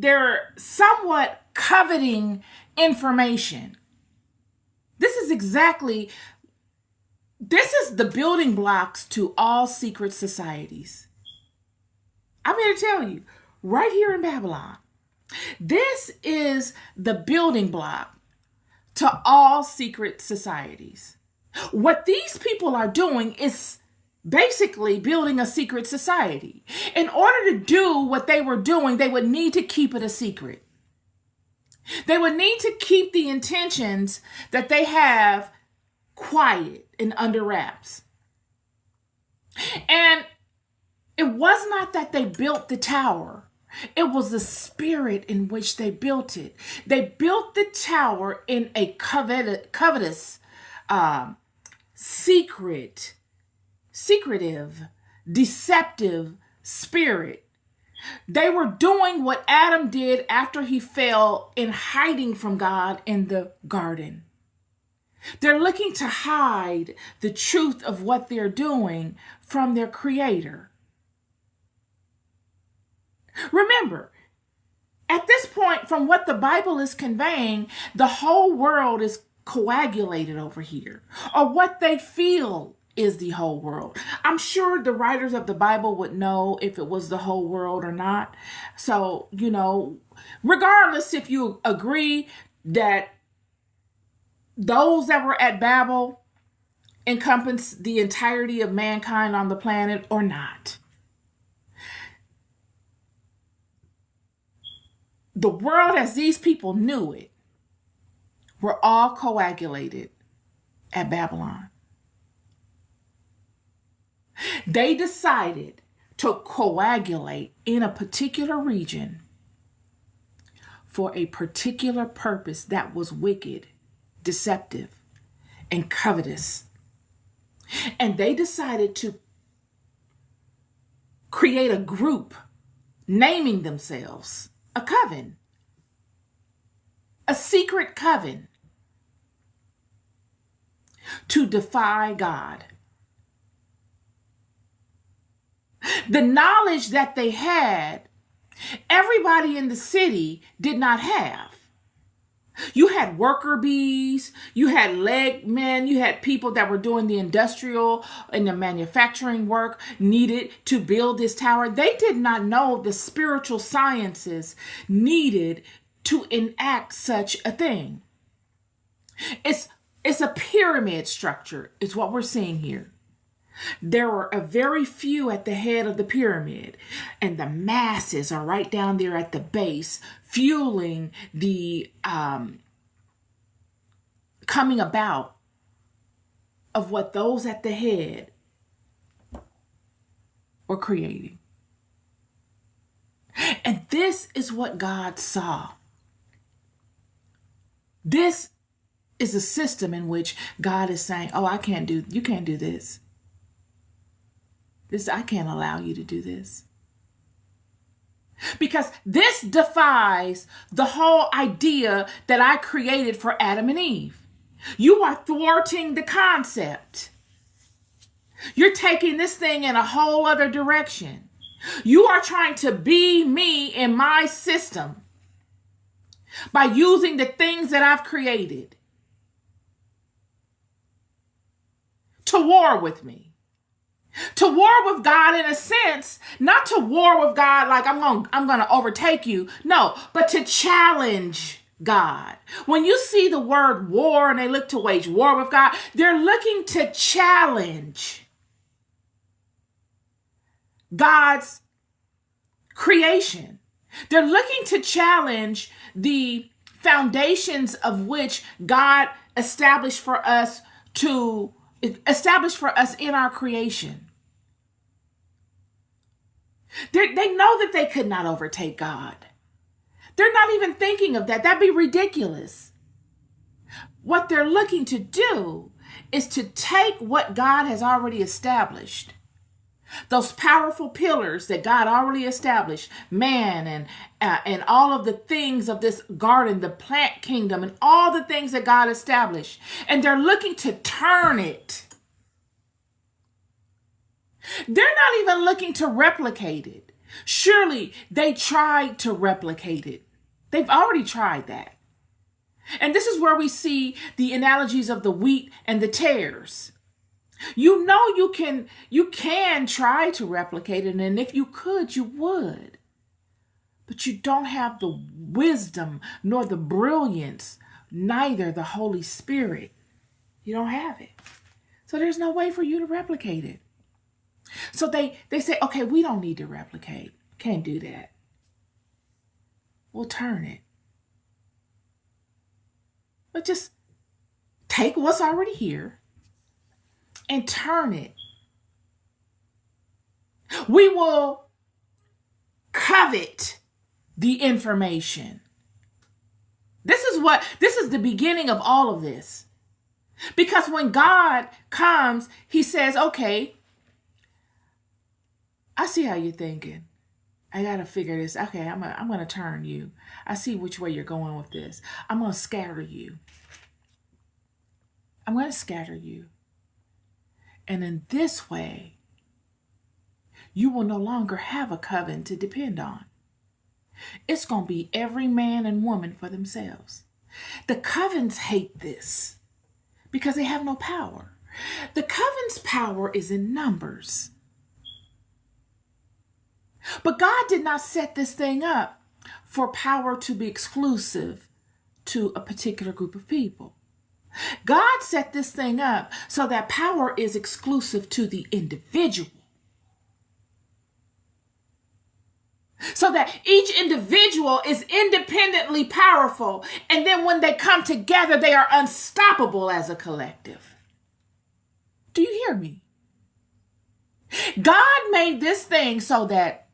they're somewhat coveting information. This is the building blocks to all secret societies. I'm here to tell you, right here in Babylon, this is the building block to all secret societies. What these people are doing is basically building a secret society. In order to do what they were doing, they would need to keep it a secret. They would need to keep the intentions that they have quiet and under wraps. And it was not that they built the tower. It was the spirit in which they built it. They built the tower in a covetous, secretive, deceptive spirit. They were doing what Adam did after he fell in hiding from God in the garden. They're looking to hide the truth of what they're doing from their creator. Remember, at this point, from what the Bible is conveying, the whole world is coagulated over here, or what they feel is the whole world. I'm sure the writers of the Bible would know if it was the whole world or not. So, regardless if you agree that those that were at Babel encompass the entirety of mankind on the planet or not, the world as these people knew it were all coagulated at Babylon. They decided to coagulate in a particular region for a particular purpose that was wicked, deceptive, and covetous. And they decided to create a group naming themselves a coven, a secret coven, to defy God. The knowledge that they had, everybody in the city did not have. You had worker bees, you had leg men, you had people that were doing the industrial and the manufacturing work needed to build this tower. They did not know the spiritual sciences needed to enact such a thing. It's a pyramid structure, is what we're seeing here. There were a very few at the head of the pyramid, and the masses are right down there at the base, fueling the coming about of what those at the head were creating. And this is what God saw. This is a system in which God is saying, oh, you can't do this. I can't allow you to do this. Because this defies the whole idea that I created for Adam and Eve. You are thwarting the concept. You're taking this thing in a whole other direction. You are trying to be me in my system by using the things that I've created to war with me. To war with God in a sense, not to war with God like I'm going to overtake you. No, but to challenge God. When you see the word war and they look to wage war with God, they're looking to challenge God's creation. They're looking to challenge the foundations of which God established for us in our creation. They know that they could not overtake God. They're not even thinking of that. That'd be ridiculous. What they're looking to do is to take what God has already established, those powerful pillars that God already established, man and all of the things of this garden, the plant kingdom, and all the things that God established, and they're looking to turn it. They're not even looking to replicate it. Surely they tried to replicate it. They've already tried that. And this is where we see the analogies of the wheat and the tares. You know you can try to replicate it, and if you could, you would. But you don't have the wisdom nor the brilliance, neither the Holy Spirit. You don't have it. So there's no way for you to replicate it. So they say, okay, we don't need to replicate. Can't do that. We'll turn it. But just take what's already here and turn it. We will covet the information. This is the beginning of all of this. Because when God comes, he says, okay, I see how you're thinking. I got to figure this. Okay, I'm going to turn you. I see which way you're going with this. I'm going to scatter you. I'm going to scatter you. And in this way, you will no longer have a coven to depend on. It's going to be every man and woman for themselves. The covens hate this because they have no power. The coven's power is in numbers. But God did not set this thing up for power to be exclusive to a particular group of people. God set this thing up so that power is exclusive to the individual. So that each individual is independently powerful. And then when they come together, they are unstoppable as a collective. Do you hear me? God made this thing so that